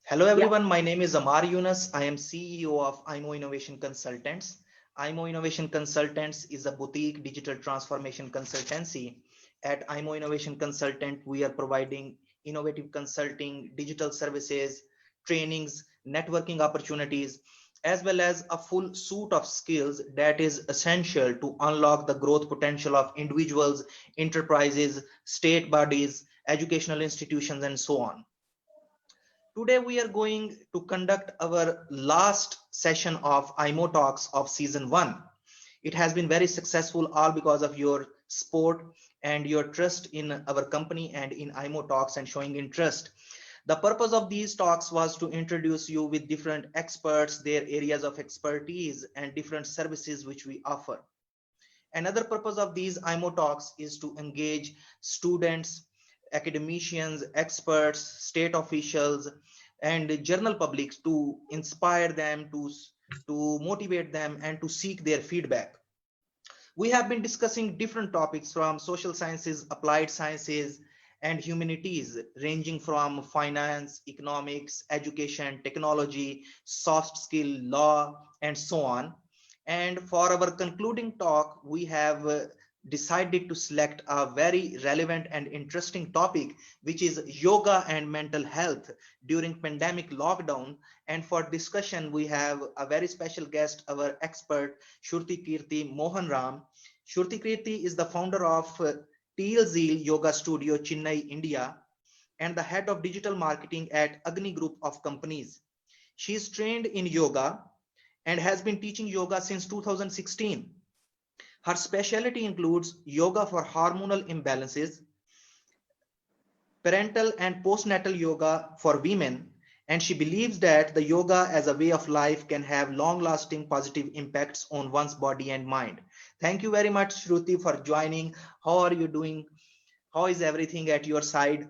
Hello Yeah. everyone, my name is Ammar Younas. I am CEO of IMO Innovation Consultants. IMO Innovation Consultants is a boutique digital transformation consultancy. At IMO Innovation Consultant, we are providing innovative consulting, digital services, trainings, networking opportunities, as well as a full suite of skills that is essential to unlock the growth potential of individuals, enterprises, state bodies, educational institutions, and so on. Today we are going to conduct our last session of IMO Talks of season 1. It has been very successful all because of your support and your trust in our company and in IMO Talks and showing interest. The purpose of these talks was to introduce you with different experts, their areas of expertise and different services which we offer. Another purpose of these IMO talks is to engage students, academicians, experts, state officials, and general publics to inspire them, to motivate them, and to seek their feedback. We have been discussing different topics from social sciences, applied sciences, and humanities, ranging from finance, economics, education, technology, soft skill, law, and so on. And for our concluding talk, we have decided to select a very relevant and interesting topic, which is yoga and mental health during pandemic lockdown. And for discussion, we have a very special guest, our expert, Sruthakeerthi Mohan. Sruthakeerthi is the founder of Teal Zeal Yoga Studio, Chennai, India, and the head of digital marketing at Agni Group of Companies. She is trained in yoga and has been teaching yoga since 2016. Her specialty includes yoga for hormonal imbalances, parental and postnatal yoga for women, and she believes that the yoga as a way of life can have long-lasting positive impacts on one's body and mind. Thank you very much, Shruti, for joining. How are you doing? How is everything at your side?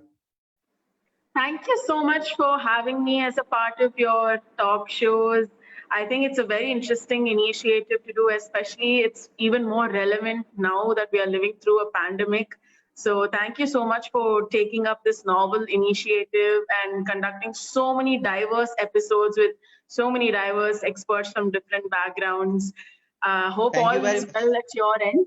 Thank you so much for having me as a part of your talk shows. I think it's a very interesting initiative to do, especially it's even more relevant now that we are living through a pandemic. So thank you so much for taking up this novel initiative and conducting so many diverse episodes with so many diverse experts from different backgrounds. Hope Thank you all very is much. well at your end.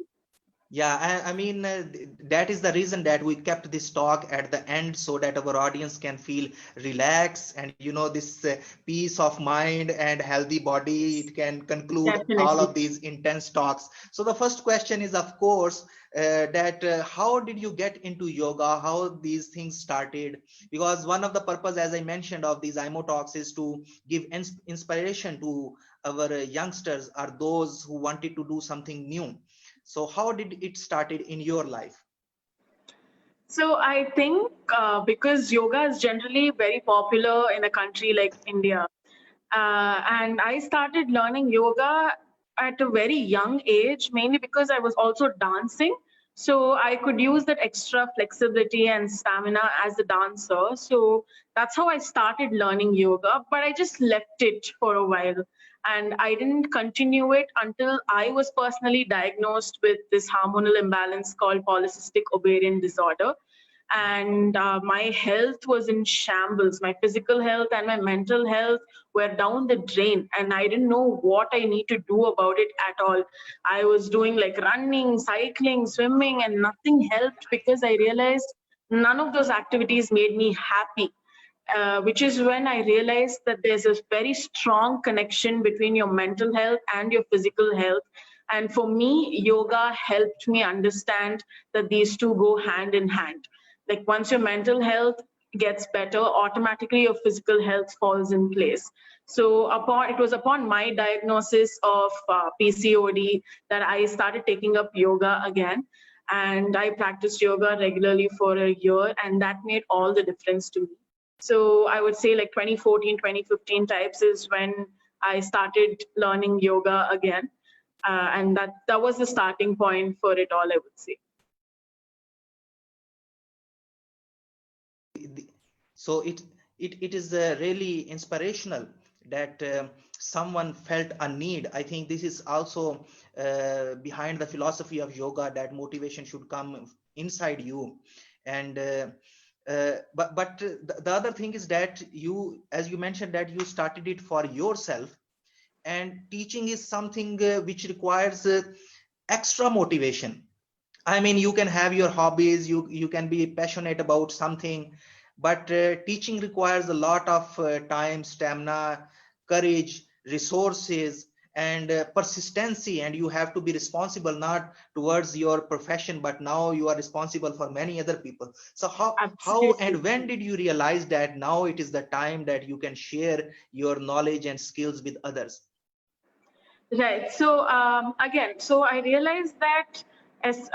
Yeah, I mean, that is the reason that we kept this talk at the end so that our audience can feel relaxed and, this peace of mind and healthy body. It can conclude all Definitely. of these intense talks. So the first question is, of course, that how did you get into yoga? How these things started? Because one of the purpose, as I mentioned, of these IMO talks is to give inspiration to our youngsters or those who wanted to do something new. So how did it started in your life? So I think because yoga is generally very popular in a country like India, and I started learning yoga at a very young age, mainly because I was also dancing. So I could use that extra flexibility and stamina as a dancer. So that's how I started learning yoga, but I just left it for a while. And I didn't continue it until I was personally diagnosed with this hormonal imbalance called polycystic ovarian disorder. And my health was in shambles. My physical health and my mental health were down the drain, and I didn't know what I need to do about it at all. I was doing like running, cycling, swimming, and nothing helped because I realized none of those activities made me happy. Which is when I realized that there's a very strong connection between your mental health and your physical health. And for me, yoga helped me understand that these two go hand in hand. Like once your mental health gets better, automatically your physical health falls in place. So it was upon my diagnosis of PCOD that I started taking up yoga again. And I practiced yoga regularly for a year, and that made all the difference to me. So I would say like 2014, 2015 types is when I started learning yoga again. And that was the starting point for it all, I would say. So it is really inspirational that someone felt a need. I think this is also behind the philosophy of yoga, that motivation should come inside you. And The other thing is that you, as you mentioned, that you started it for yourself, and teaching is something which requires extra motivation. I mean, you can have your hobbies, you can be passionate about something, but teaching requires a lot of time, stamina, courage, resources, and persistency. And you have to be responsible not towards your profession, but now you are responsible for many other people. So how Absolutely. and when did you realize that now it is the time that you can share your knowledge and skills with others? Right. So again, so I realized that it's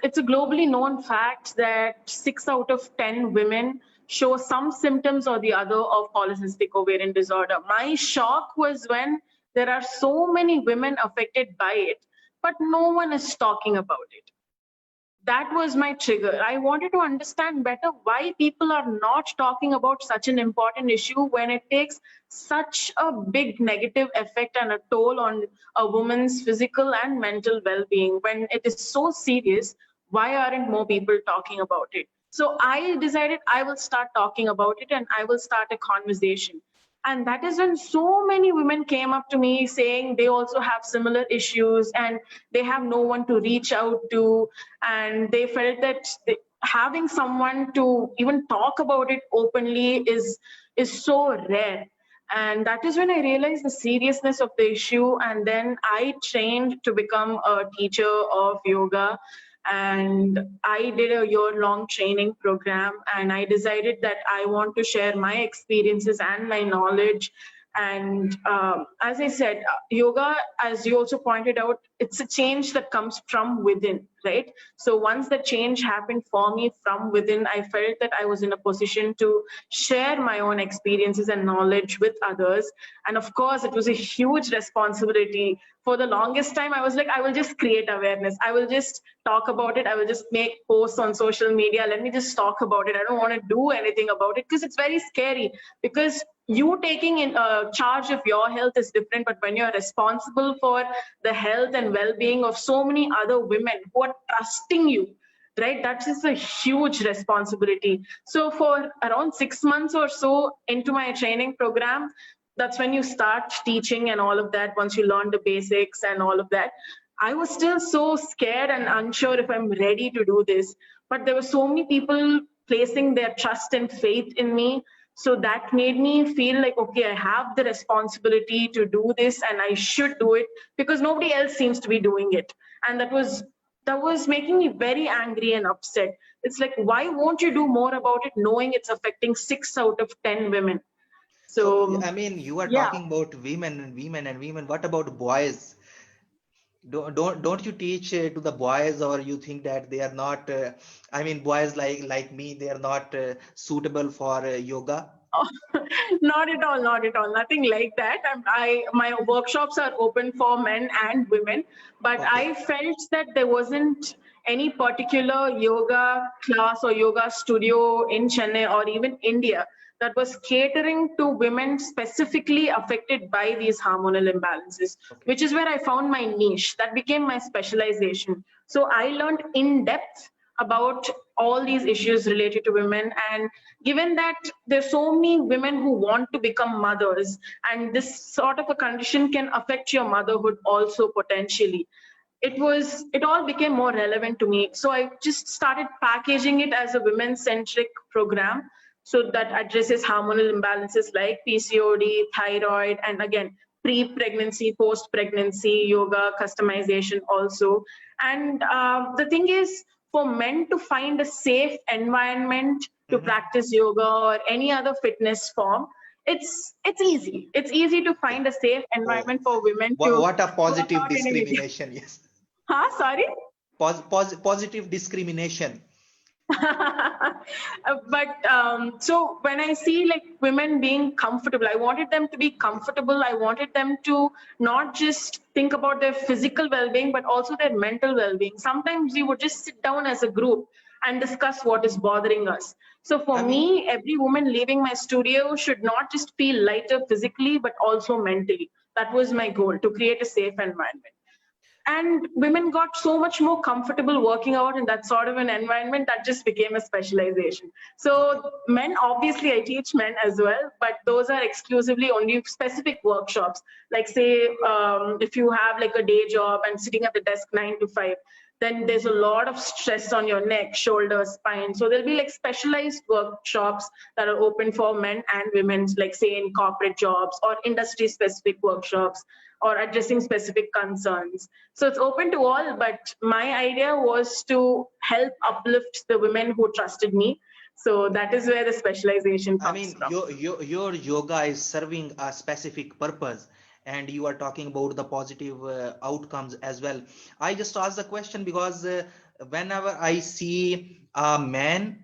a globally known fact that 6 out of 10 women show some symptoms or the other of polycystic ovarian disorder. My shock was when there are so many women affected by it, but no one is talking about it. That was my trigger. I wanted to understand better why people are not talking about such an important issue when it takes such a big negative effect and a toll on a woman's physical and mental well being. When it is so serious, why aren't more people talking about it? So I decided I will start talking about it and I will start a conversation. And that is when so many women came up to me saying they also have similar issues and they have no one to reach out to, and they felt that having someone to even talk about it openly is so rare. And that is when I realized the seriousness of the issue, and then I trained to become a teacher of yoga. And I did a year long training program, and I decided that I want to share my experiences and my knowledge. And as I said, yoga, as you also pointed out, it's a change that comes from within, right? So once the change happened for me from within, I felt that I was in a position to share my own experiences and knowledge with others. And of course, it was a huge responsibility. For the longest time, I was like, I will just create awareness. I will just talk about it. I will just make posts on social media. Let me just talk about it. I don't want to do anything about it because it's very scary. Because you taking in charge of your health is different, but when you're responsible for the health and well-being of so many other women who are trusting you, right, that is a huge responsibility. So for around 6 months or so into my training program, that's when you start teaching and all of that. Once you learn the basics and all of that, I was still so scared and unsure if I'm ready to do this, but there were so many people placing their trust and faith in me. So that made me feel like, okay, I have the responsibility to do this and I should do it because nobody else seems to be doing it. And that was making me very angry and upset. It's like, why won't you do more about it knowing it's affecting 6 out of 10 women? So So I mean, you are yeah. talking about women and women and women. What about boys? Don't you teach to the boys, or you think that they are not? I mean, boys like me, they are not suitable for yoga. Not at all, not at all, nothing like that. My workshops are open for men and women, but Okay. I felt that there wasn't any particular yoga class or yoga studio in Chennai or even India that was catering to women specifically affected by these hormonal imbalances, Okay. which is where I found my niche. That became my specialization. So I learned in depth about all these issues related to women. And given that there's so many women who want to become mothers, and this sort of a condition can affect your motherhood also potentially, it all became more relevant to me. So I just started packaging it as a women centric program, so that addresses hormonal imbalances like PCOD, thyroid, and again, pre-pregnancy, post-pregnancy yoga customization also. And the thing is, for men to find a safe environment to Mhm. practice yoga or any other fitness form, it's easy. It's easy to Yeah. find a safe Oh, environment for women to what a work positive out in anything. discrimination. Yes. Huh? Sorry? Positive discrimination. But so when I see like women being comfortable, I wanted them to be Okay. comfortable. I wanted them to not just think about their physical well-being, but also their mental well-being. Sometimes we would just sit down as a group and discuss what is bothering us. So for I mean, me, every woman leaving my studio should not just feel lighter physically, but also mentally. That was my goal, to create a safe environment. and women got so much more comfortable working out in that sort of an environment that just became a specialization. Okay. So men, obviously I teach men as well, but those are exclusively only specific workshops. Like say if you have like a day job and sitting at the desk 9 to 5, then there's a lot of stress on your neck, shoulders, spine. So there'll be like specialized workshops that are open for men and women, like say in corporate jobs or industry specific workshops or addressing specific concerns. So it's open to all, but my idea was to help uplift the women who trusted me. So that is where the specialization I comes mean, from. your yoga is serving a specific purpose, and you are talking about the positive outcomes as well. I just asked the question because whenever I see a man,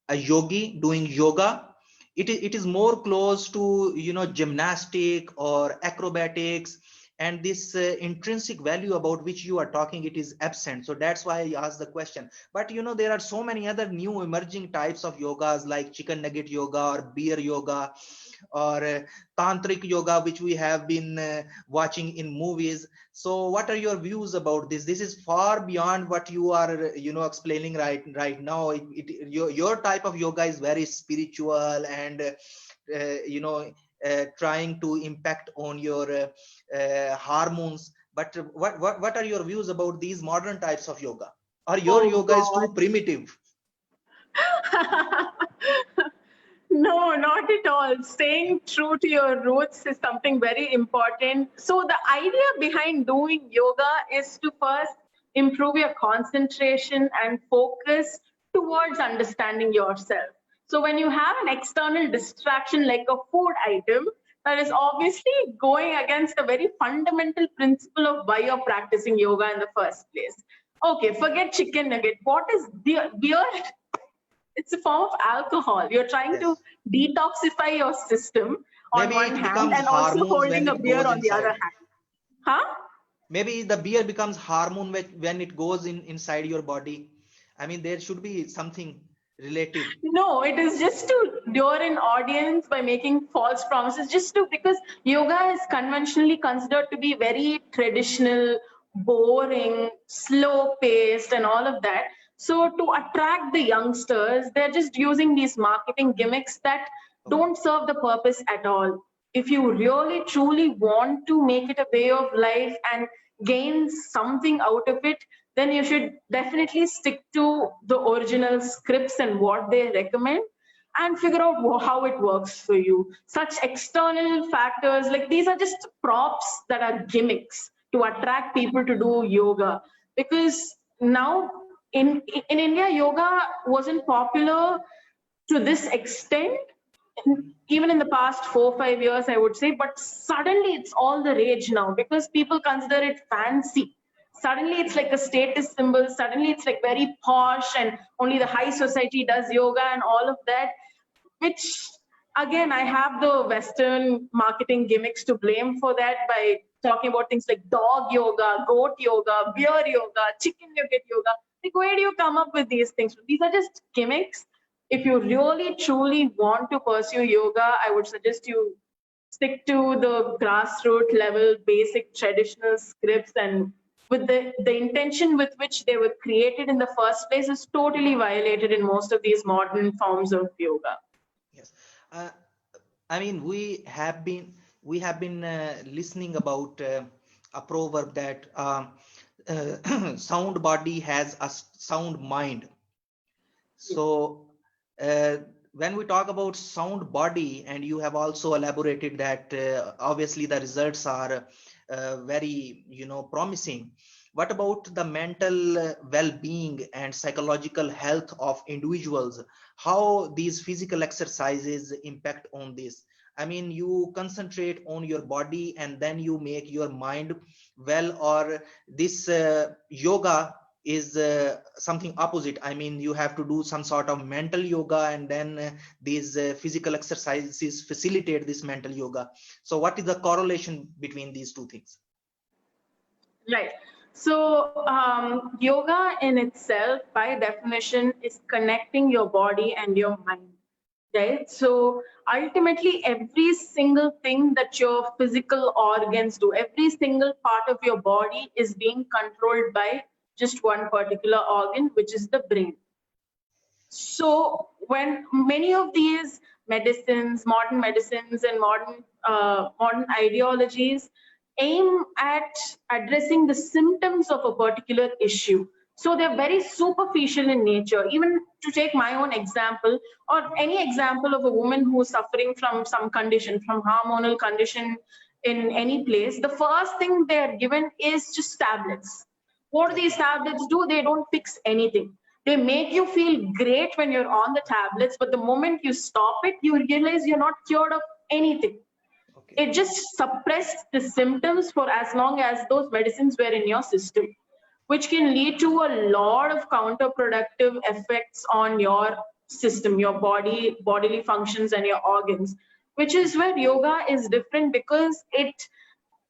a yogi doing yoga, it is more close to gymnastic or acrobatics, and this intrinsic value about which you are talking, it is absent. So that's why I asked the question. But there are so many other new emerging types of yogas like chicken nugget yoga or beer yoga or tantric yoga, which we have been watching in movies. So what are your views about this? This is far beyond what you are explaining right now. Your type of yoga is very spiritual and you know trying to impact on your hormones. But what are your views about these modern types of yoga? Or your Oh yoga is too God. primitive? No, not at all. Staying true to your roots is something very important. So, the idea behind doing yoga is to first improve your concentration and focus towards understanding yourself. So, when you have an external distraction like a food item, that is obviously going against a very fundamental principle of why you're practicing yoga in the first place. Okay, forget chicken nugget. What is beer? Beer, it's a form of alcohol. You're trying to Yes. detoxify your system on Maybe one it hand becomes and also hormones when holding a it beer goes on the other inside. hand. Huh? Maybe the beer becomes hormone when it goes inside your body. I mean, there should be something related. No, it is just to lure an audience by making false promises, just to because yoga is conventionally considered to be very traditional, boring, slow paced, and all of that. So, to attract the youngsters, they're just using these marketing gimmicks that Okay. don't serve the purpose at all. If you really truly want to make it a way of life and gain something out of it, then you should definitely stick to the original scripts and what they recommend and figure out how it works for you. Such external factors, like these are just props that are gimmicks to attract people to do yoga. Because now in India, yoga wasn't popular to this extent even in the past 4 5 years, I would say, but suddenly it's all the rage now because people consider it fancy. Suddenly it's like a status symbol. Suddenly it's like very posh and only the high society does yoga and all of that, which again, I have the Western marketing gimmicks to blame for that by talking about things like dog yoga, goat yoga, beer yoga, chicken nugget yoga. Like, where do you come up with these things? These are just gimmicks. If you really truly want to pursue yoga, I would suggest you stick to the grassroots level, basic traditional scripts, and with the intention with which they were created in the first place is totally violated in most of these modern forms of yoga. Yes. Uh, I mean, we have been listening about a proverb that sound body has a sound mind. So when we talk about sound body, and you have also elaborated that obviously the results are very promising. What about the mental well-being and psychological health of individuals? How these physical exercises impact on this? I mean, you concentrate on your body and then you make your mind well, or this yoga is something opposite. I mean, you have to do some sort of mental yoga, and then these physical exercises facilitate this mental yoga. So what is the correlation between these two things? Right. So, yoga in itself, by definition, is connecting your body and your mind. right? So ultimately, every single thing that your physical organs do, every single part of your body is being controlled by just one particular organ, which is the brain. So when many of these medicines and modern ideologies aim at addressing the symptoms of a particular issue, so they're very superficial in nature. Even to take my own example, or any example of a woman who's suffering from some condition, from hormonal condition in any place, the first thing they are given is just tablets. What do these Okay. tablets do? They don't fix anything. They make you feel great when you're on the tablets, but the moment you stop it, you realize you're not cured of anything. Okay. It just suppressed the symptoms for as long as those medicines were in your system, which can lead to a lot of counterproductive effects on your system, your bodily functions, and your organs, which is where yoga is different because it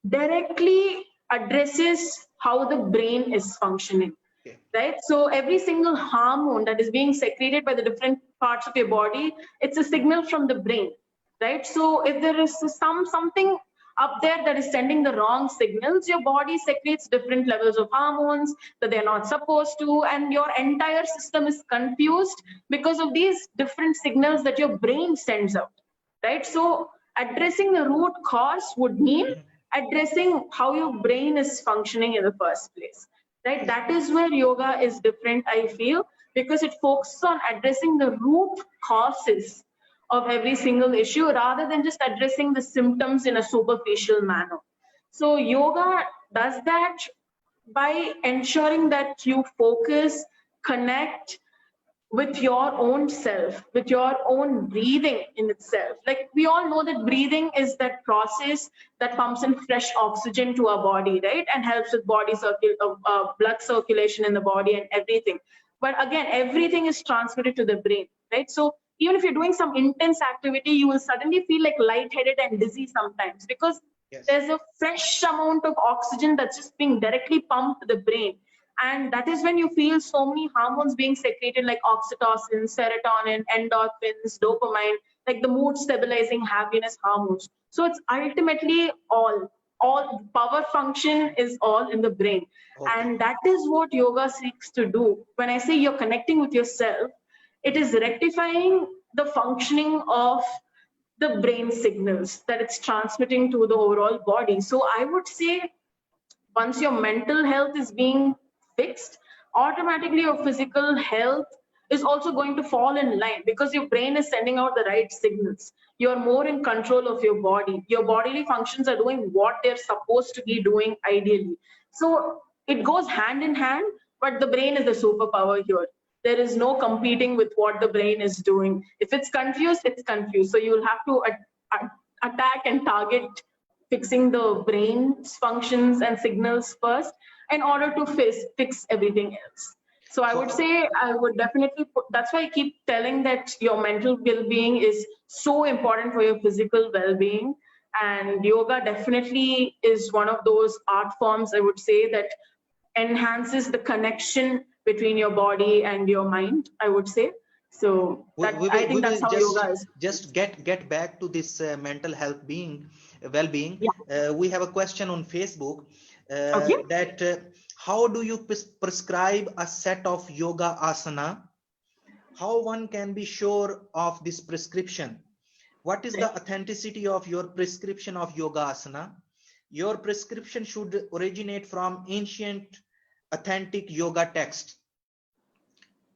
directly addresses how the brain is functioning, Okay. right? So every single hormone that is being secreted by the different parts of your body, it's a signal from the brain, right? So if there is something up there that is sending the wrong signals, your body secretes different levels of hormones that they're not supposed to, and your entire system is confused because of these different signals that your brain sends out, right? So addressing the root cause would mean Mhm. addressing how your brain is functioning in the first place, right? Okay. That is where yoga is different, I feel, because it focuses on addressing the root causes of every single issue rather than just addressing the symptoms in a superficial manner. So yoga does that by ensuring that you focus, connect with your own self, with your own breathing in itself. Like we all know that breathing is that process that pumps in fresh oxygen to our body, right? And helps with blood circulation in the body and everything. But again, everything is transmitted to the brain, right? So even if you're doing some intense activity, you will suddenly feel like lightheaded and dizzy sometimes because Yes. there's a fresh amount of oxygen that's just being directly pumped to the brain, and that is when you feel so many hormones being secreted like oxytocin, serotonin, endorphins, dopamine, like the mood stabilizing happiness hormones. So it's ultimately all power function is all in the brain, Okay. and that is what yoga seeks to do. When I say you're connecting with yourself, it is rectifying the functioning of the brain signals that it's transmitting to the overall body. So I would say once your mental health is being fixed, automatically your physical health is also going to fall in line because your brain is sending out the right signals. You're more in control of your body. Your bodily functions are doing what they're supposed to be doing ideally. So it goes hand in hand, but the brain is the superpower here. There is no competing with what the brain is doing. If it's confused, it's confused. So you'll have to attack and target fixing the brain's functions and signals first in order to fix everything else. So I would So say I would definitely that's why I keep telling that your mental well-being is so important for your physical well-being. And yoga definitely is one of those art forms, I would say, that enhances the connection between your body and your mind, I would say. So that I we think that's will how yoga is. just get back to this mental health being well-being. Yeah. We have a question on Facebook Okay. that how do you prescribe a set of yoga asana? How one can be sure of this prescription? What is the authenticity of your prescription of yoga asana? Your prescription should originate from ancient authentic yoga text.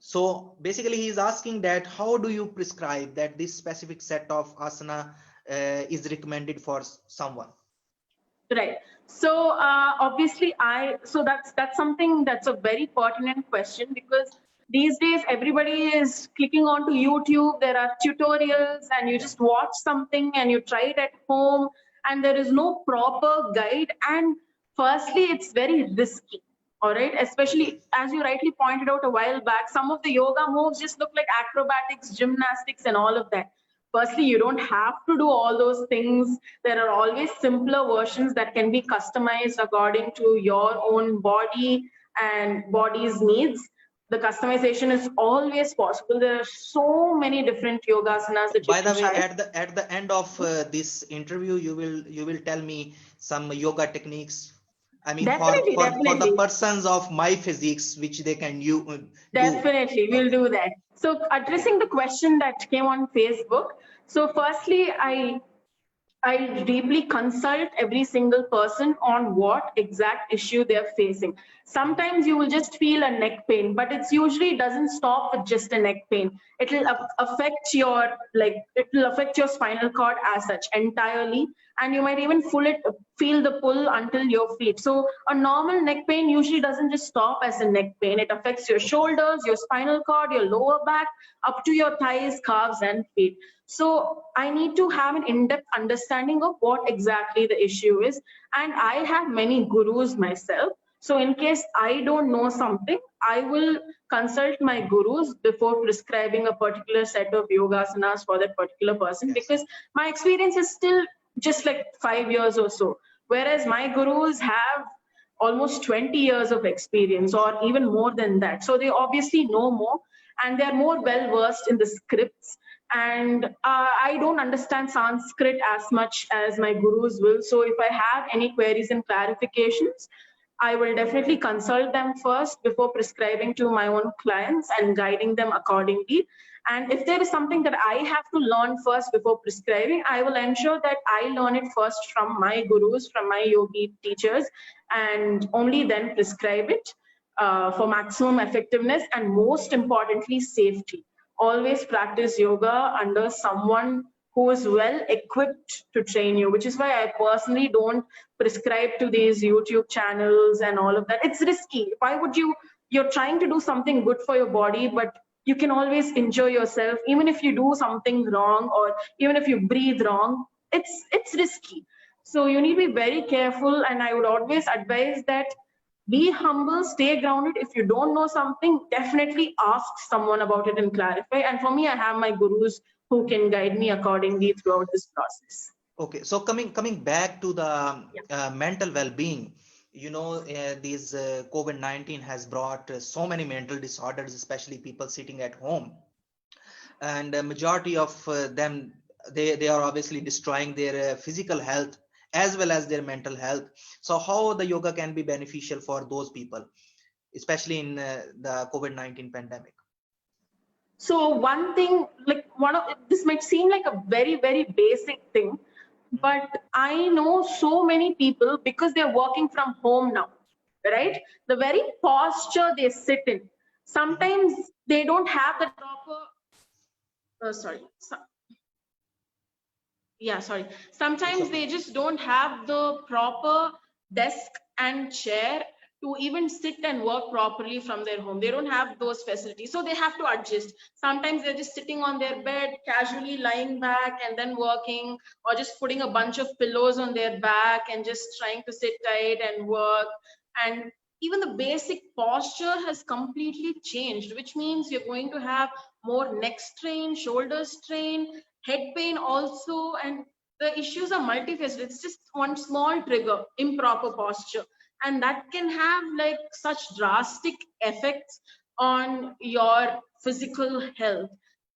So basically he is asking that how do you prescribe that this specific set of asana is recommended for someone? Right. So obviously, that's something that's a very pertinent question because these days everybody is clicking onto YouTube. There are tutorials, and you Yeah. just watch something and you try it at home, and there is no proper guide. And firstly, it's very risky. All right, Okay. especially as you rightly pointed out a while back, some of the yoga moves just look like acrobatics, gymnastics, and all of that. Firstly, you don't have to do all those things. There are always simpler versions that can be customized according to your own body and body's needs. The customization is always possible. There are so many different yogasanas that you By can the way, try. at the end of this interview, you will tell me some yoga techniques. I mean, Definitely, for the definitely. persons of my physiques, which they can do. Definitely, we'll Okay. do that. So, Okay. addressing the question that came on Facebook. So, firstly, I deeply consult every single person on what exact issue they're facing. Mhm. Sometimes you will just feel a neck pain, but it's usually doesn't stop with just a neck pain. It will Okay. affect your it will affect your spinal cord as such entirely, and you might even feel the pull until your feet. So a normal neck pain usually doesn't just stop as a neck pain. It affects your Okay. shoulders, your spinal cord, your lower back, up to your thighs, calves, and feet. So I need to have an in-depth understanding of what exactly the issue is. And I have many gurus myself. So in case I don't know something, I will consult my gurus before prescribing a particular set of yogasanas for that particular person, Yes. because my experience is still just like 5 years or so. Whereas my gurus have almost 20 years of experience or even more than that. So they obviously know more, and they're more well versed in the scripts. And I don't understand Sanskrit as much as my gurus will. So if I have any queries and clarifications, I will definitely consult them first before prescribing to my own clients and guiding them accordingly. And if there is something that I have to learn first before prescribing, I will ensure that I learn it first from my gurus, from my yogi teachers, and only then prescribe it for maximum effectiveness and, most importantly, safety. Always practice yoga under someone who is well equipped to train you, which is why I personally don't prescribe to these YouTube channels and all of that. It's risky. Why would you? You're trying to do something good for your body, but you can always enjoy yourself even if you do something wrong, or even if you breathe wrong. It's risky. So you need to be very careful, and I would always advise that be humble, stay grounded. If you don't know something, definitely ask someone about it and clarify. And for me, I have my gurus who can guide me accordingly throughout this process. Okay. So coming back to the Yeah. mental well-being, these COVID-19 has brought so many mental disorders, especially people sitting at home, and a majority of them, they are obviously destroying their physical health as well as their mental health. So how the yoga can be beneficial for those people, especially in the COVID-19 pandemic? So one thing, like one of this might seem like a very, very basic thing, Mhm. but I know so many people because they're working from home now, right? The very posture they sit in, Mhm. sometimes they don't have the proper, sorry, yeah, sorry. It's Sometimes okay. they just don't have the proper desk and chair to even sit and work properly from their home. They don't have those facilities, so they have to adjust. Sometimes they're just sitting on their bed, casually lying back and then working, or just putting a bunch of pillows on their back and just trying to sit tight and work. And even the basic posture has completely changed, which means you're going to have more neck strain, shoulder strain, head pain also. And the issues are multifaceted. It's just one small trigger, improper posture, and that can have like such drastic effects on your physical health.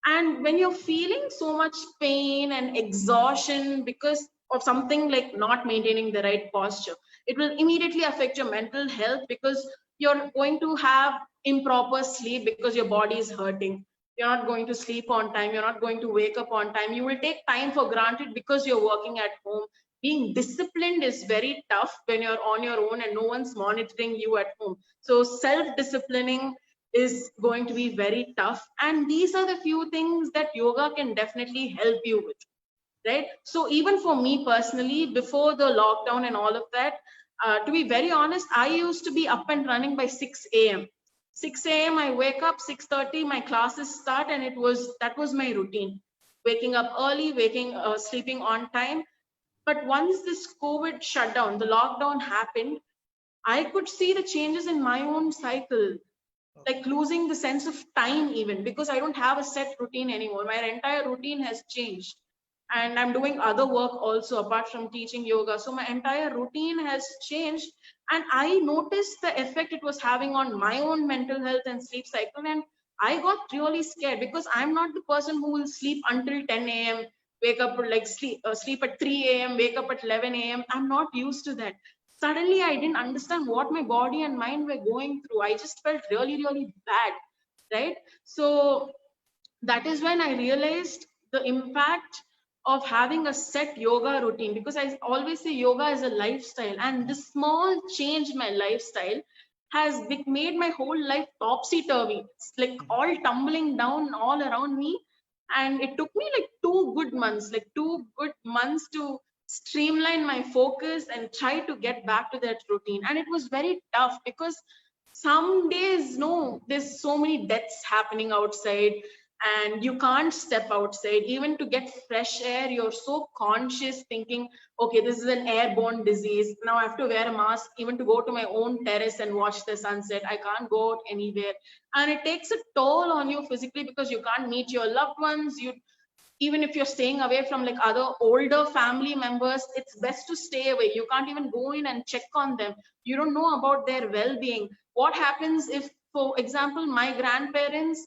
And when you're feeling so much pain and exhaustion because of something like not maintaining the right posture, it will immediately affect your mental health, because you're going to have improper sleep because your body is hurting. You're not going to sleep on time. You're not going to wake up on time. You will take time for granted because you're working at home. Being disciplined is very tough when you're on your own and no one's monitoring you at home. So self-disciplining is going to be very tough. And these are the few things that yoga can definitely help you with, right? So even for me personally, before the lockdown and all of that, to be very honest, I used to be up and running by 6 a.m. 6 a.m. I wake up, 6:30 my classes start, and that was my routine. Waking up early, sleeping on time. But once this COVID shutdown, the lockdown happened, I could see the changes in my own cycle, Okay. like losing the sense of time even, because I don't have a set routine anymore. My entire routine has changed. and I'm doing other work also apart from teaching yoga. So my entire routine has changed, and I noticed the effect it was having on my own mental health and sleep cycle. And I got really scared because I'm not the person who will sleep until 10 a.m., wake up like sleep at 3 a.m., wake up at 11 a.m. I'm not used to that. Suddenly, I didn't understand what my body and mind were going through. I just felt really, really bad, right? So that is when I realized the impact of having a set yoga routine, because I always say yoga is a lifestyle, and this small change in my lifestyle has made my whole life topsy turvy. It's like all tumbling down all around me. And it took me like 2 good months, like 2 good months to streamline my focus and try to get back to that routine. And it was very tough because some days, no, there's so many deaths happening outside and you can't step outside even to get fresh air. You're so conscious thinking, okay, this is an airborne disease, now I have to wear a mask even to go to my own terrace and watch the sunset. I can't go out anywhere, and it takes a toll on you physically because you can't meet your loved ones. You, even if you're staying away from like other older family members, it's best to stay away. You can't even go in and check on them. You don't know about their well-being. What happens if, for example, my grandparents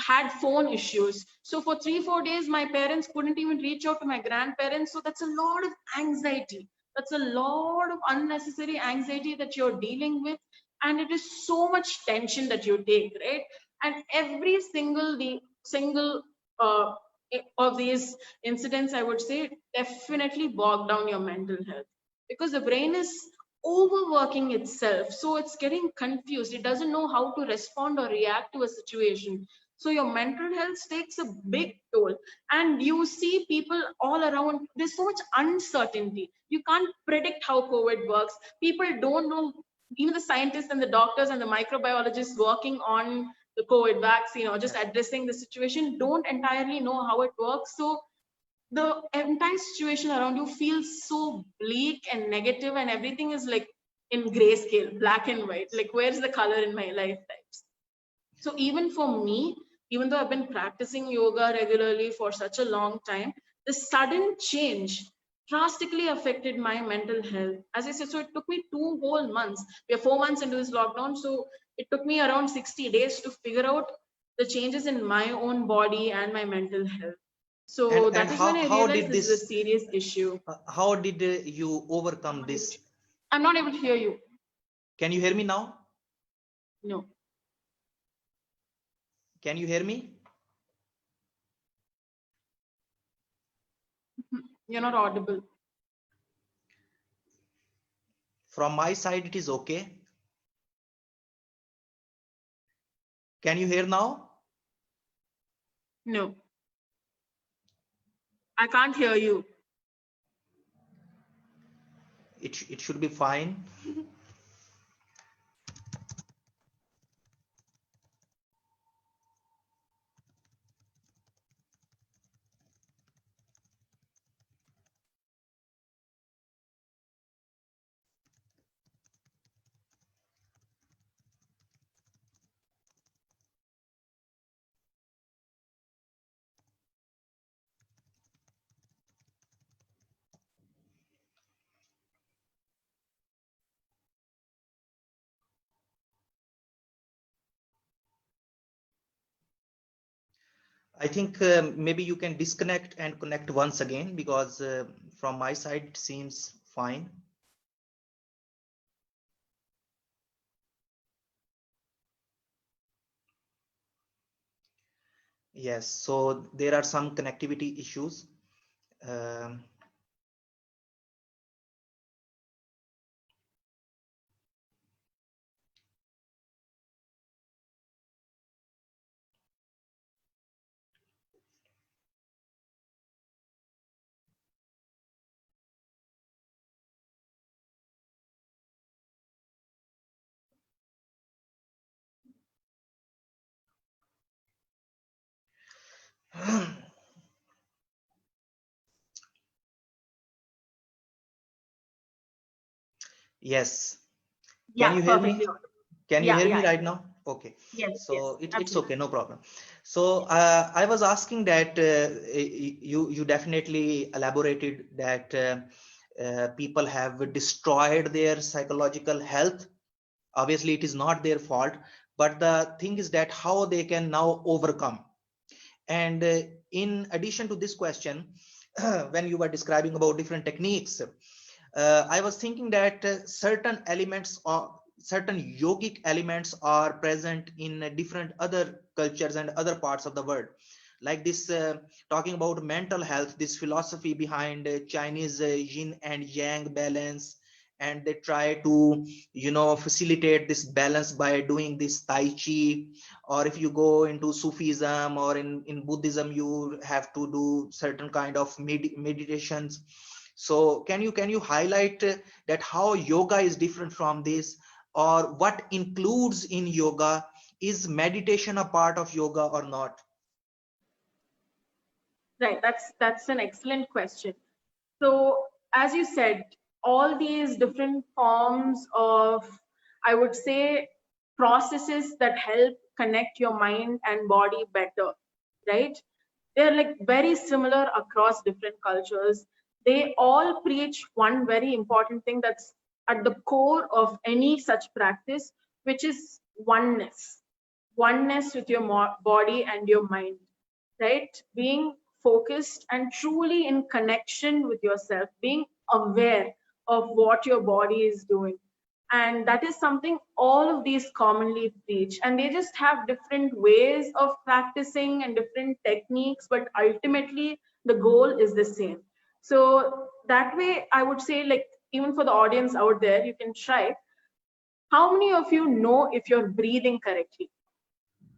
had phone issues, so for 3 4 days my parents couldn't even reach out to my grandparents. So that's a lot of anxiety, that's a lot of unnecessary anxiety that you're dealing with, and it is so much tension that you take, right? And every single uh, of these incidents, I would say, definitely bog down your mental health, because the brain is overworking itself. So it's getting confused. It doesn't know how to respond or react to a situation. So your mental health takes a big toll. And you see people all around, there's so much uncertainty. You can't predict how COVID works. People don't know, even the scientists and the doctors and the microbiologists working on the COVID vaccine or just addressing the situation don't entirely know how it works. So the entire situation around you feels so bleak and negative, and everything is like in grayscale, black and white. Like, where's the color in my life types? So even for me, even though I've been practicing yoga regularly for such a long time, the sudden change drastically affected my mental health. As I said, so it took me 2 whole months. We are 4 months into this lockdown, so it took me around 60 days to figure out the changes in my own body and my mental health. So And that is when I how realized did this is a this serious issue. how did you overcome this? I'm not able to hear you. Can you hear me now? No. Can you hear me? You're not audible. From my side it is okay. Can you hear now? No. I can't hear you. It should be fine. I think maybe you can disconnect and connect once again, because from my side it seems fine. Yes, so there are some connectivity issues. Um, yes. Can Yeah, you hear me? perfectly. Can you Yeah, hear me yeah, right now? Okay, Yes, yes, so it's absolutely. okay, no problem. So I was asking that you definitely elaborated that people have destroyed their psychological health. Obviously, it is not their fault, but the thing is that how they can now overcome. And in addition to this question, when you were describing about different techniques, I was thinking that certain elements or certain yogic elements are present in different other cultures and other parts of the world. Like this, talking about mental health, this philosophy behind Chinese yin and yang balance, and they try to, facilitate this balance by doing this Tai Chi. Or if you go into Sufism or in Buddhism, you have to do certain kind of meditations. So can you highlight that how yoga is different from this, or what includes in yoga? Is meditation a part of yoga or not? Right, that's an excellent question. So, as you said, all these different forms of, I would say, processes that help connect your mind and body better, right? They're like very similar across different cultures. They all preach one very important thing that's at the core of any such practice, which is oneness. Oneness with your body and your mind, right? Being focused and truly in connection with yourself, being aware of what your body is doing. And that is something all of these commonly preach. And they just have different ways of practicing and different techniques, but ultimately the goal is the same. So that way, I would say, like, even for the audience out there, you can try. How many of you know if you're breathing correctly?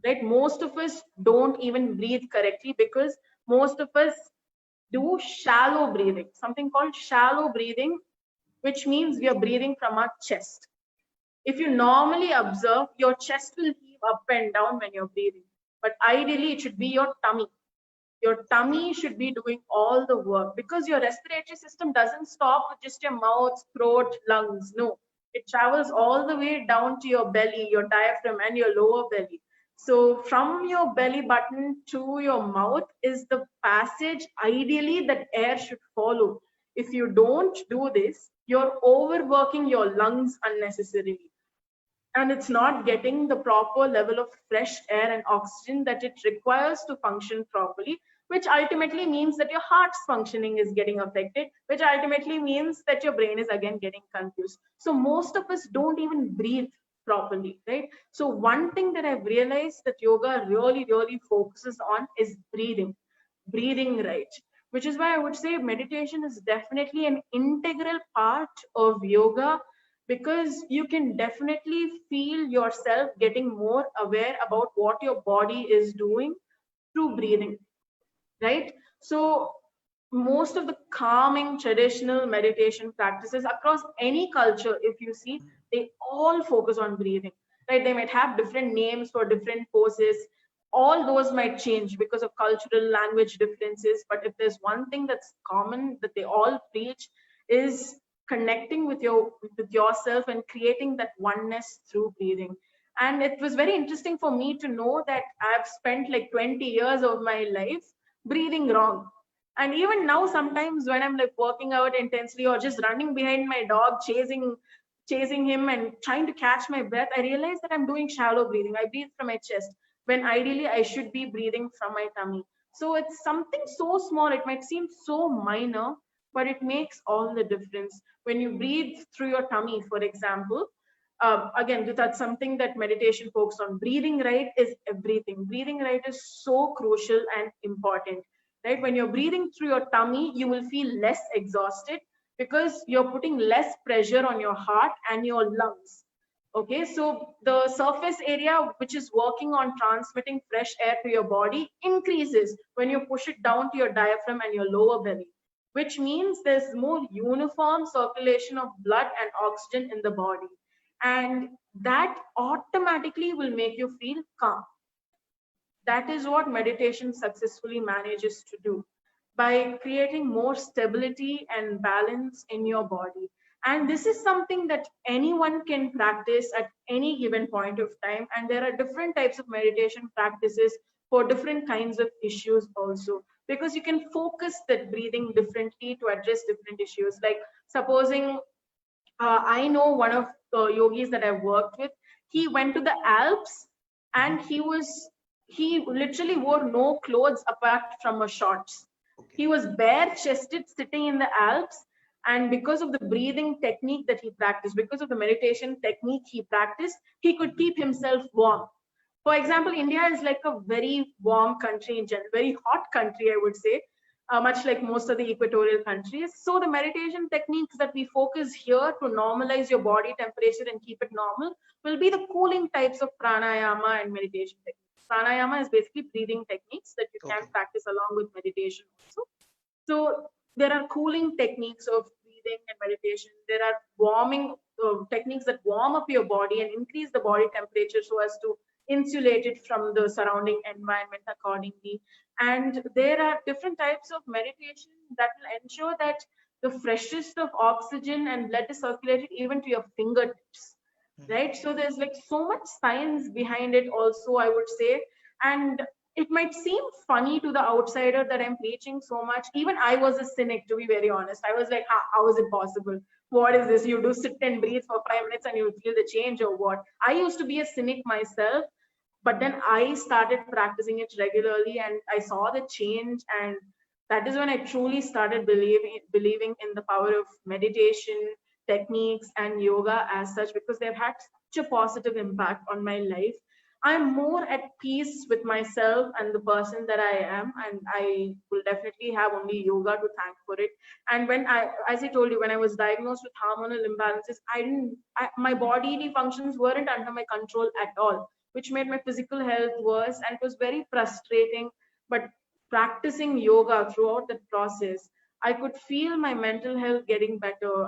Right, most of us don't even breathe correctly because most of us do shallow breathing, something called shallow breathing, which means we are breathing from our chest. If you normally observe, your chest will heave up and down when you're breathing, but ideally it should be your tummy. Your tummy should be doing all the work because your respiratory system doesn't stop with just your mouth, throat, lungs. No, it travels all the way down to your belly, your diaphragm, and your lower belly. So, from your belly button to your mouth is the passage ideally that air should follow. If you don't do this, you're overworking your lungs unnecessarily, and it's not getting the proper level of fresh air and oxygen that it requires to function properly, which ultimately means that your heart's functioning is getting affected, which ultimately means that your brain is again getting confused. So most of us don't even breathe properly, right? So one thing that I've realized that yoga really, really focuses on is breathing right, which is why I would say meditation is definitely an integral part of yoga, because you can definitely feel yourself getting more aware about what your body is doing through breathing, right? So most of the calming traditional meditation practices across any culture, if you see, they all focus on breathing, right? They might have different names for different poses. All those might change because of cultural language differences, but if there's one thing that's common that they all preach, is connecting with yourself and creating that oneness through breathing. And it was very interesting for me to know that I've spent like 20 years of my life breathing wrong. And even now, sometimes when I'm like working out intensely or just running behind my dog, chasing him and trying to catch my breath, I realize that I'm doing shallow breathing. I breathe from my chest when ideally I should be breathing from my tummy. So it's something so small, it might seem so minor, but it makes all the difference. When you breathe through your tummy, for example, again, that's something that meditation focuses on. Breathing right is everything. Breathing right is so crucial and important, right? When you're breathing through your tummy, you will feel less exhausted because you're putting less pressure on your heart and your lungs. Okay, so the surface area which is working on transmitting fresh air to your body increases when you push it down to your diaphragm and your lower belly, which means there's more uniform circulation of blood and oxygen in the body. And that automatically will make you feel calm. That is what meditation successfully manages to do by creating more stability and balance in your body. And this is something that anyone can practice at any given point of time. And there are different types of meditation practices for different kinds of issues also, because you can focus that breathing differently to address different issues. Like supposing I know one of the yogis that I've worked with. He went to the Alps and Mhm. he literally wore no clothes apart from a shorts. Okay. He was bare chested sitting in the Alps, and because of the breathing technique that he practiced, because of the meditation technique he practiced, he could keep himself warm. For example, India is like a very warm country in general, very hot country, I would say, much like most of the equatorial countries. So the meditation techniques that we focus here to normalize your body temperature and keep it normal will be the cooling types of pranayama and meditation techniques. Pranayama is basically breathing techniques that you can Okay. practice along with meditation also. So there are cooling techniques of breathing and meditation. There are warming techniques that warm up your body and increase the body temperature so as to insulate it from the surrounding environment accordingly. And there are different types of meditation that will ensure that the freshest of oxygen and blood is circulated even to your fingertips, Mhm. right? So there's like so much science behind it also, I would say. And it might seem funny to the outsider that I'm preaching so much. Even I was a cynic, to be very honest. I was like, how is it possible? What is this? You do sit and breathe for 5 minutes and you feel the change, or what? I used to be a cynic myself, but then I started practicing it regularly and I saw the change. And that is when I truly started believing in the power of meditation techniques and yoga as such, because they've had such a positive impact on my life. I'm more at peace with myself and the person that I am, and I will definitely have only yoga to thank for it. And when I, as I told you, when I was diagnosed with hormonal imbalances, my bodily functions weren't under my control at all, which made my physical health worse, and it was very frustrating. But practicing yoga throughout that process, I could feel my mental health getting better.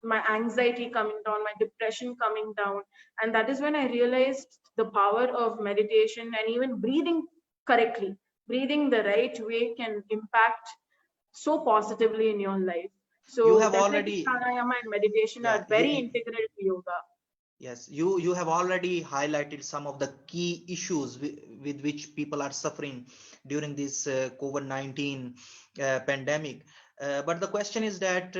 My anxiety coming down, my depression coming down. And that is when I realized the power of meditation and even breathing correctly. Breathing the right way can impact so positively in your life. You So have definitely already, pranayama and meditation yeah, are very integral to yoga. yes, you have already highlighted some of the key issues with which people are suffering during this COVID-19 pandemic. But the question is that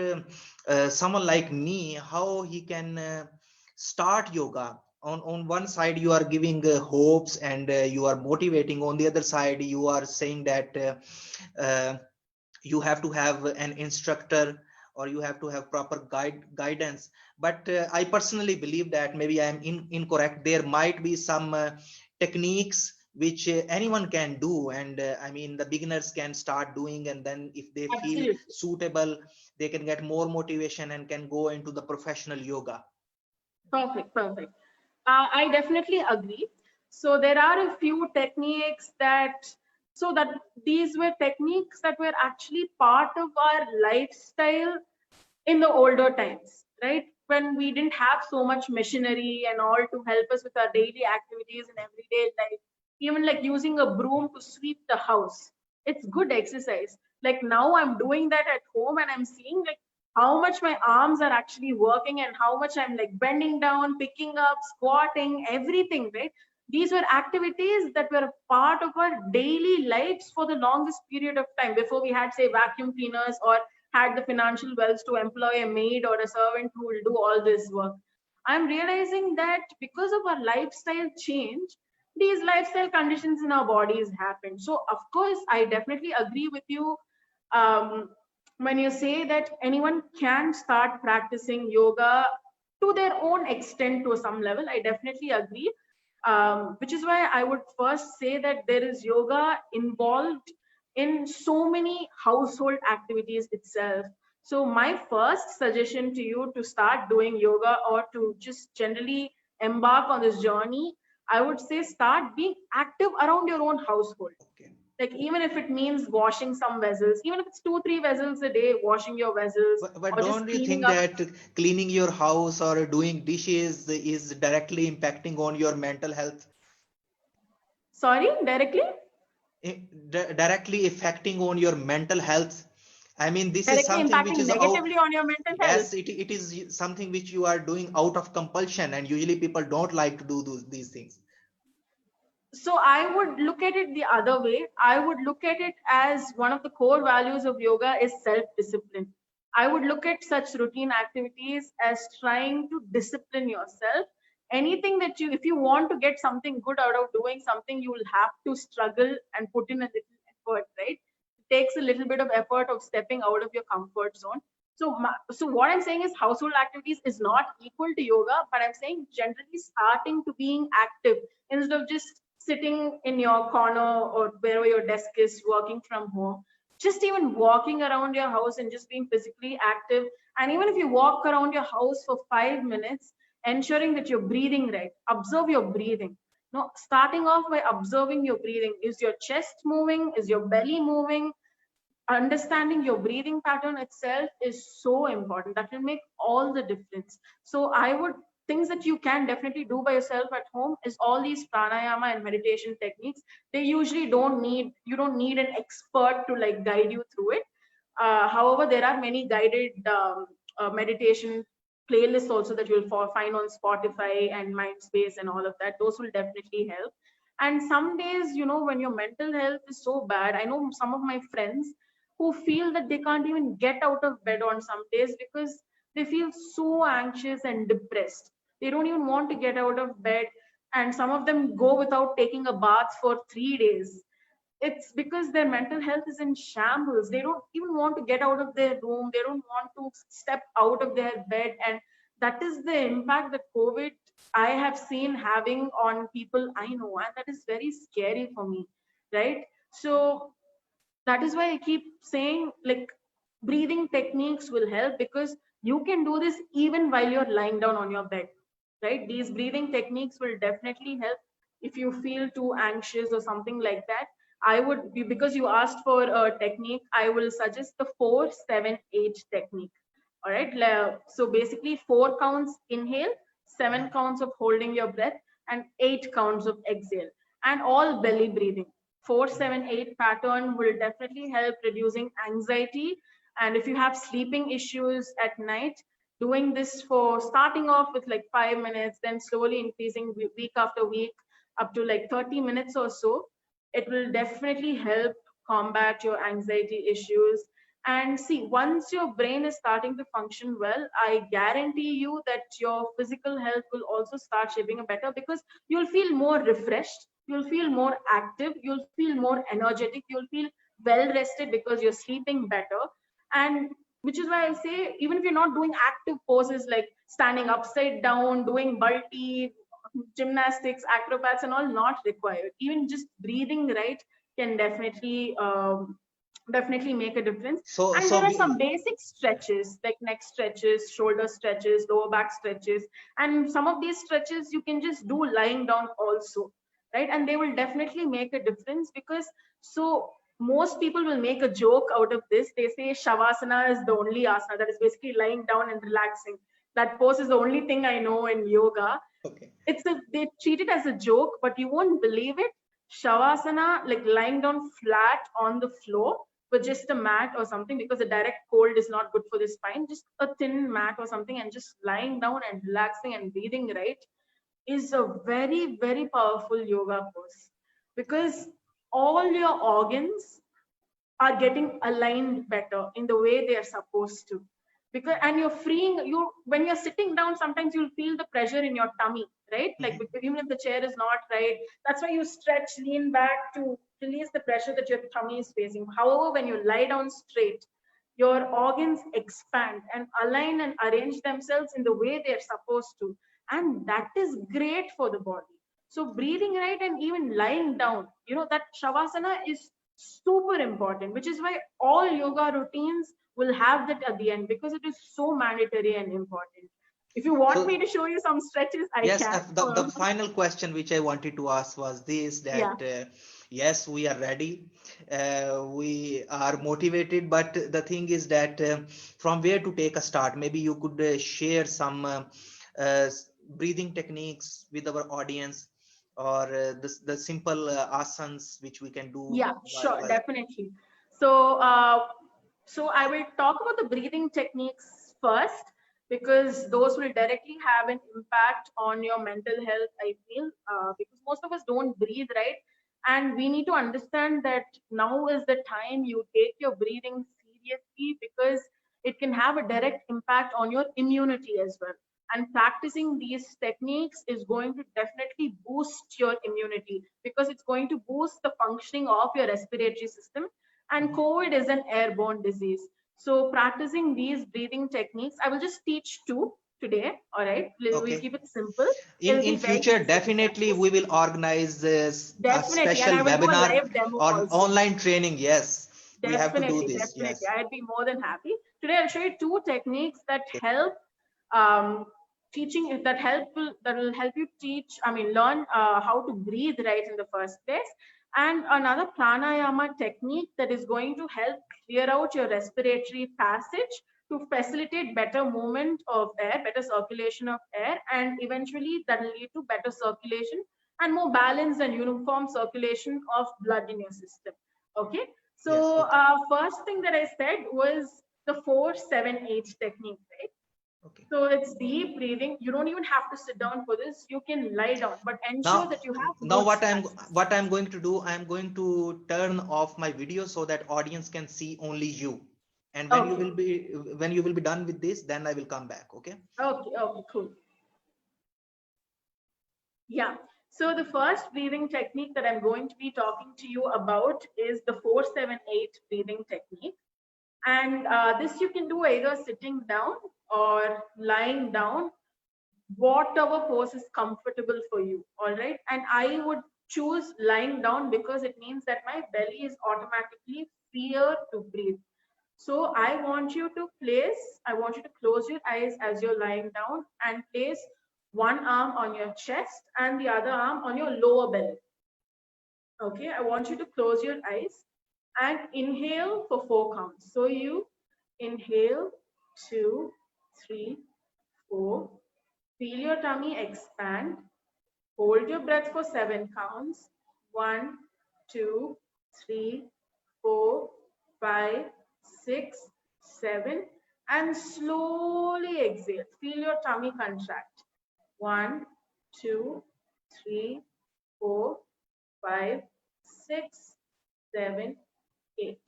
someone like me, how he can start yoga? On one side, you are giving hopes and you are motivating. On the other side, you are saying that you have to have an instructor or you have to have proper guidance. But I personally believe that maybe I am incorrect. There might be some techniques which anyone can do, and I mean the beginners can start doing, and then if they feel Absolutely. suitable, they can get more motivation and can go into the professional yoga. Perfect, perfect. I definitely agree. So there are a few techniques so that these were techniques that were actually part of our lifestyle in the older times, right? When we didn't have so much machinery and all to help us with our daily activities in everyday life, even like using a broom to sweep the house. It's good exercise. Like now I'm doing that at home and I'm seeing like how much my arms are actually working and how much I'm like bending down, picking up, squatting, everything, right? These were activities that were a part of our daily lives for the longest period of time before we had, say, vacuum cleaners or had the financial wealth to employ a maid or a servant who will do all this work. I'm realizing that because of our lifestyle change, these lifestyle conditions in our bodies happen. So, of course, I definitely agree with you um, when you say that anyone can start practicing yoga to their own extent to some level. I definitely agree. Which is why I would first say that there is yoga involved in so many household activities itself. So, my first suggestion to you to start doing yoga or to just generally embark on this journey, I would say start being active around your own household. Okay. Like, even if it means washing some vessels, even if it's 2, 3 vessels a day, washing your vessels But or just don't you cleaning think up. that cleaning your house or doing dishes is directly impacting on your mental health? Sorry, directly? Directly affecting on your mental health. I mean, this is directly something which impacting is out. negatively on your mental health. Yes, it is something which you are doing out of compulsion, and usually people don't like to do these things. So I would look at it the other way. I would look at it as one of the core values of yoga is self-discipline. I would look at such routine activities as trying to discipline yourself. Anything that you, if you want to get something good out of doing something, you will have to struggle and put in a little effort, right? It takes a little bit of effort of stepping out of your comfort zone. So, so what I'm saying is household activities is not equal to yoga, but I'm saying generally starting to being active instead of just sitting in your corner or wherever your desk is working from home, just even walking around your house and just being physically active. And even if you walk around your house for 5 minutes, ensuring that you're breathing right, observe your breathing. No, starting off by observing your breathing. Is your chest moving? Is your belly moving? Understanding your breathing pattern itself is so important. That will make all the difference. So I would, things that you can definitely do by yourself at home is all these pranayama and meditation techniques. They usually don't need, you don't need an expert to like guide you through it. However, there are many guided meditation playlists also that you'll find on Spotify and Mindspace and all of that. Those will definitely help. And some days, you know, when your mental health is so bad, I know some of my friends who feel that they can't even get out of bed on some days because they feel so anxious and depressed. They don't even want to get out of bed. And some of them go without taking a bath for 3 days. It's because their mental health is in shambles. They don't even want to get out of their room. They don't want to step out of their bed. And that is the impact that COVID I have seen having on people I know. And that is very scary for me. Right. So that is why I keep saying like breathing techniques will help, because you can do this even while you're lying down on your bed, right? These breathing techniques will definitely help if you feel too anxious or something like that. I would be, because you asked for a technique, I will suggest the 4-7-8 technique. All right. So basically 4 counts inhale, 7 counts of holding your breath, and 8 counts of exhale, and all belly breathing. 4-7-8 pattern will definitely help reducing anxiety. And if you have sleeping issues at night, doing this for starting off with like 5 minutes, then slowly increasing week after week up to like 30 minutes or so, it will definitely help combat your anxiety issues. And see, once your brain is starting to function well, I guarantee you that your physical health will also start shaping better, because you'll feel more refreshed, you'll feel more active, you'll feel more energetic, you'll feel well rested because you're sleeping better. And which is why I say, even if you're not doing active poses like standing upside down, doing bulky gymnastics, acrobats, and all, not required. Even just breathing right can definitely make a difference. So And there so are some we, basic stretches like neck stretches, shoulder stretches, lower back stretches, and some of these stretches you can just do lying down also, right? And they will definitely make a difference, because so most people will make a joke out of this. They say shavasana is the only asana, that is basically lying down and relaxing. That pose is the only thing I know in yoga. okay. They treat it as a joke, but you won't believe it. Shavasana, like lying down flat on the floor with just a mat or something, because the direct cold is not good for the spine. Just a thin mat or something and just lying down and relaxing and breathing right is a very, very powerful yoga pose, because all your organs are getting aligned better in the way they are supposed to. Because, and you're freeing you, when you're sitting down, sometimes you'll feel the pressure in your tummy, right? Like, Mhm. even if the chair is not right, that's why you stretch, lean back to release the pressure that your tummy is facing. However, when you lie down straight, your organs expand and align and arrange themselves in the way they're supposed to, and that is great for the body. So breathing right and even lying down, you know, that shavasana is super important, which is why all yoga routines will have that at the end, because it is so mandatory and important. If you want me So to show you some stretches, I yes, can. the final question which I wanted to ask was this, Yeah. that yes, we are ready, we are motivated, but the thing is that from where to take a start? Maybe you could share some breathing techniques with our audience, or the simple asanas which we can do Yeah, while sure, definitely. So So I will talk about the breathing techniques first, because those will directly have an impact on your mental health, I feel, because most of us don't breathe right. And we need to understand that now is the time you take your breathing seriously, because it can have a direct impact on your immunity as well. And practicing these techniques is going to definitely boost your immunity, because it's going to boost the functioning of your respiratory system. And COVID is an airborne disease. So practicing these breathing techniques, I will just teach two today. All right, we'll Okay. keep it simple. It'll In be very future, easy to definitely practice. we will organize this a Definitely, and special I will do a webinar live demo on also. online training. Yes, we have to do Definitely, this. definitely. Yes. I'd be more than happy. Today, I'll show you two techniques that Okay. help teaching, that will help you teach. I mean, learn how to breathe right in the first place, and another pranayama technique that is going to help clear out your respiratory passage to facilitate better movement of air, better circulation of air, and eventually that will lead to better circulation and more balanced and uniform circulation of blood in your system. Okay. Yes. So Okay. first thing that I said was the 4-7-8 technique, right? Okay. So it's deep breathing. You don't even have to sit down for this. You can lie down, but ensure Now, that you have now good space. what I'm going to do, I'm going to turn off my video so that audience can see only you. And Okay. when you will be done with this, then I will come back. Okay. Okay. Okay. Cool. Yeah. So the first breathing technique that I'm going to be talking to you about is the 4-7-8 breathing technique. And this you can do either sitting down or lying down, whatever pose is comfortable for you. All right. And I would choose lying down because it means that my belly is automatically freer to breathe. So I want you to close your eyes as you're lying down and place one arm on your chest and the other arm on your lower belly. Okay, I want you to close your eyes and inhale for 4 counts. So you inhale, 2, 3, 4. Feel your tummy expand. Hold your breath for 7 counts. 1, 2, 3, 4, 5, 6, 7. And slowly exhale. Feel your tummy contract. 1, 2, 3, 4, 5, 6, 7, 8.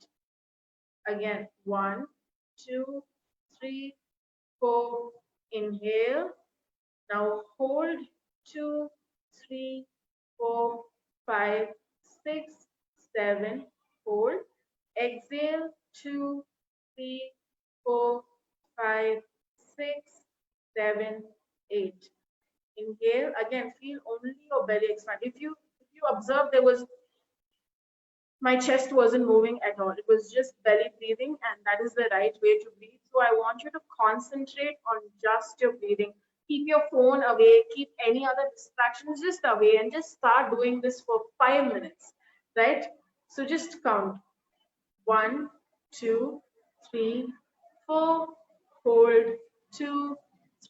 Again, 1, 2, 3, 4. Inhale. Now hold, 2, 3, 4, 5, 6, 7. Hold. Exhale, 2, 3, 4, 5, 6, 7, 8. Inhale. Again, feel only your belly expand. If you observe, my chest wasn't moving at all. It was just belly breathing, and that is the right way to breathe. So I want you to concentrate on just your breathing. Keep your phone away, keep any other distractions just away, and just start doing this for 5 minutes, right? So just count 1, 2, 3, 4, hold 2,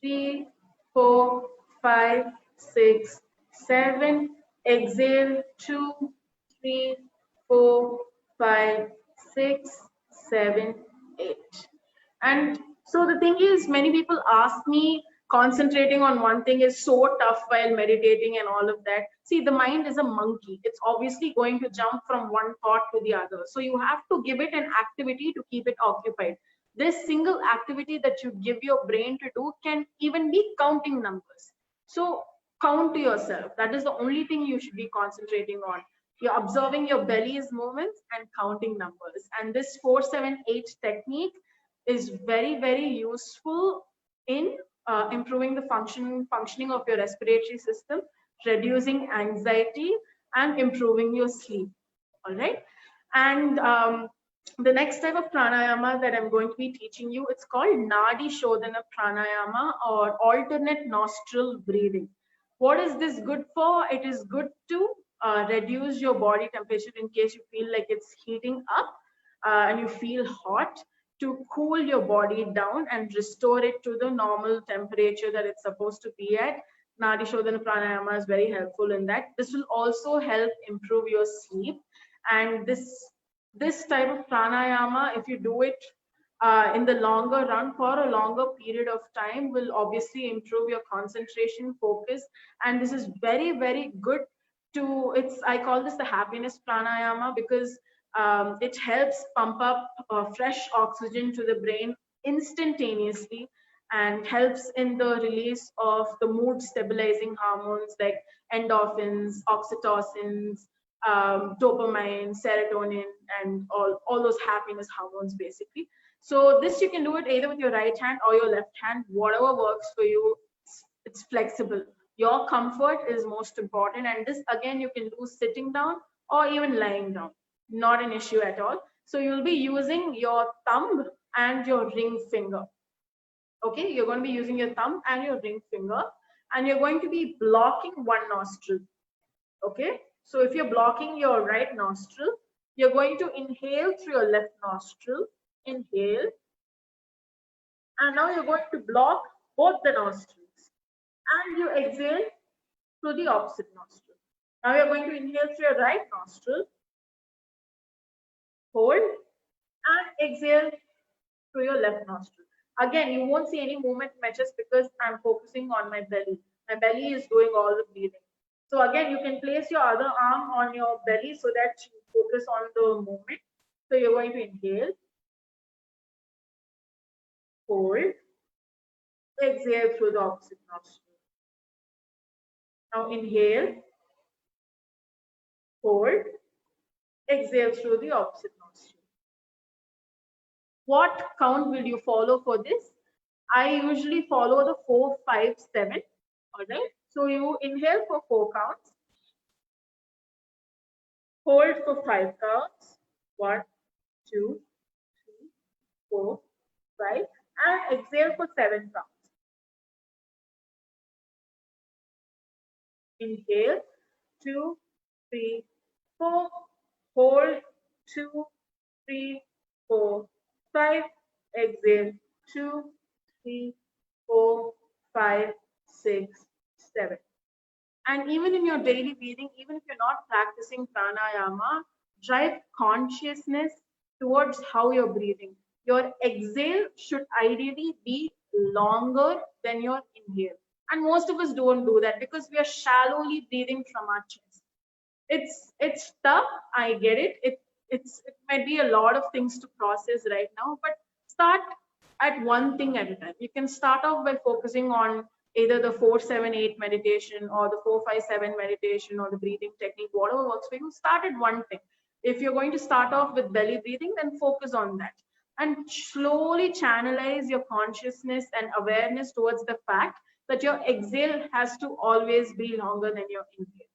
3, 4, 5, 6, 7, exhale 2, 3, 4, 5, 6, 7, 8. And so the thing is, many people ask me, concentrating on one thing is so tough while meditating and all of that. See, the mind is a monkey. It's obviously going to jump from one thought to the other. So you have to give it an activity to keep it occupied. This single activity that you give your brain to do can even be counting numbers. So count to yourself. That is the only thing you should be concentrating on. You're observing your belly's movements and counting numbers. And this 4-7-8 technique is very, very useful in improving the functioning of your respiratory system, reducing anxiety, and improving your sleep. All right. And the next type of pranayama that I'm going to be teaching you, it's called Nadi Shodhana Pranayama, or alternate nostril breathing. What is this good for? It is good to reduce your body temperature in case you feel like it's heating up and you feel hot, to cool your body down and restore it to the normal temperature that it's supposed to be at. Nadi Shodhana Pranayama is very helpful in that. This will also help improve your sleep. And this type of pranayama, if you do it in the longer run, for a longer period of time, will obviously improve your concentration, focus, and this is very, very good to, it's, I call this the happiness pranayama, because it helps pump up fresh oxygen to the brain instantaneously, and helps in the release of the mood stabilizing hormones like endorphins, oxytocins, dopamine, serotonin, and all those happiness hormones basically. So this you can do it either with your right hand or your left hand, whatever works for you. It's flexible. Your comfort is most important, and this again you can do sitting down or even lying down. Not an issue at all. So you'll be using your thumb and your ring finger. Okay, you're going to be using your thumb and your ring finger, and you're going to be blocking one nostril. Okay, so if you're blocking your right nostril, you're going to inhale through your left nostril. Inhale, and now you're going to block both the nostrils, and you exhale through the opposite nostril. Now you're going to inhale through your right nostril, hold, and exhale through your left nostril. Again, you won't see any movement matches because I'm focusing on my belly. My belly is doing all the breathing. So again, you can place your other arm on your belly so that you focus on the movement. So you're going to inhale, hold, exhale through the opposite nostril. Now inhale, hold, exhale through the opposite nostril. What count will you follow for this? I usually follow the 4, 5, 7. All right. So you inhale for 4 counts, hold for 5 counts, 1, 2, 3, 4, 5, and exhale for 7 counts. Inhale, 2, 3, 4, hold, 2, 3, 4, 5, exhale, 2, 3, 4, 5, 6, 7. And even in your daily breathing, even if you're not practicing pranayama, drive consciousness towards how you're breathing. Your exhale should ideally be longer than your inhale. And most of us don't do that because we are shallowly breathing from our chest. It's tough. I get it. It might be a lot of things to process right now, but start at one thing at a time. You can start off by focusing on either the 4-7-8 meditation or the 4-5-7 meditation or the breathing technique, whatever works for you. Start at one thing. If you're going to start off with belly breathing, then focus on that and slowly channelize your consciousness and awareness towards the fact that your exhale has to always be longer than your inhale.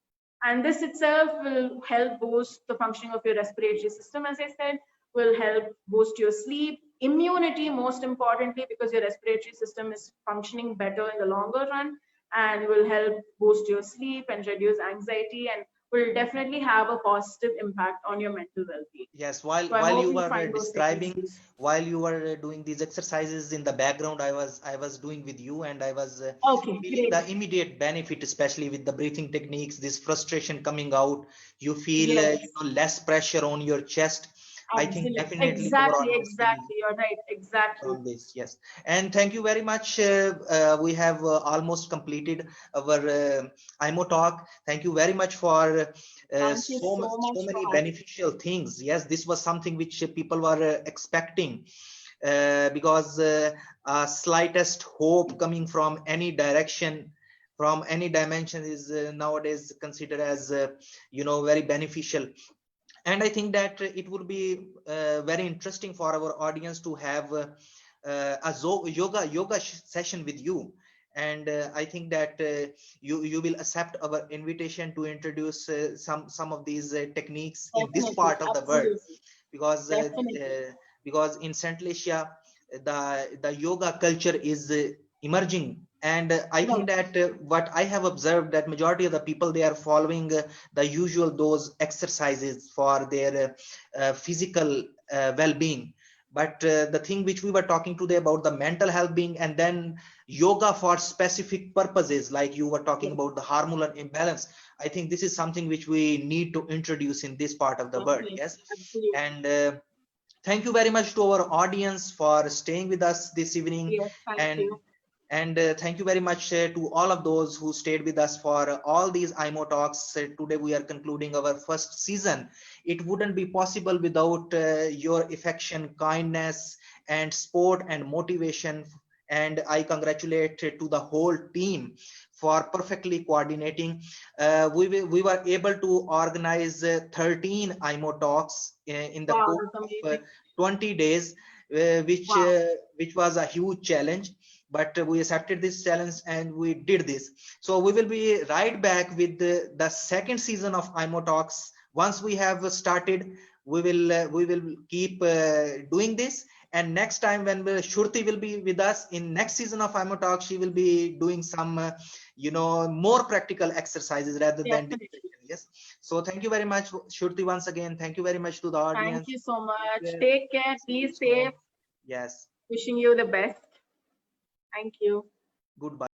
And this itself will help boost the functioning of your respiratory system, as I said, will help boost your sleep, immunity, most importantly, because your respiratory system is functioning better in the longer run, and will help boost your sleep and reduce anxiety, and will definitely have a positive impact on your mental well-being. Yes, So I while hope you you were find those techniques describing, useful. while you were doing these exercises in the background, I was doing with you, and I was Okay, feeling great. the immediate benefit, especially with the breathing techniques. This frustration coming out, you feel Yes, less pressure on your chest. I think absolutely. definitely our Exactly, audience will exactly. You're right. Exactly. from this. Yes, and thank you very much. We have almost completed our IMO talk. Thank you very much for Thank you so much, so much so for many having me. beneficial things. Yes, this was something which people were expecting, because slightest hope coming from any direction, from any dimension, is nowadays considered as very beneficial. And I think that it would be very interesting for our audience to have yoga session with you. And I think that you will accept our invitation to introduce some of these techniques in this Definitely. part of the world, Absolutely. because Definitely. because in Central Asia the yoga culture is emerging. And I think Right. that what I have observed, that majority of the people, they are following the usual those exercises for their physical well-being. But the thing which we were talking today about the mental health being, and then yoga for specific purposes, like you were talking Yes. about the hormonal imbalance, I think this is something which we need to introduce in this part of the world. Definitely. Yes. Absolutely. And thank you very much to our audience for staying with us this evening. Yes, thank and you. thank you very much to all of those who stayed with us for all these IMO talks. Today we are concluding our first season. It wouldn't be possible without your affection, kindness, and support and motivation. And I congratulate to the whole team for perfectly coordinating. We were able to organize 13 IMO talks in the Wow, course that's of amazing. 20 days, Wow. which was a huge challenge, but we accepted this challenge and we did this. So we will be right back with the second season of IMO talks. Once we have started, we will keep doing this. And next time when Shruti will be with us in next season of IMO talks, she will be doing some more practical exercises rather than Definitely. discussion. Yes. So thank you very much, Shruti, once again. Thank you very much to the Thank audience. you so much. Yeah. Take care. See Be you safe. soon. Yes. Wishing you the best. Thank you. Goodbye.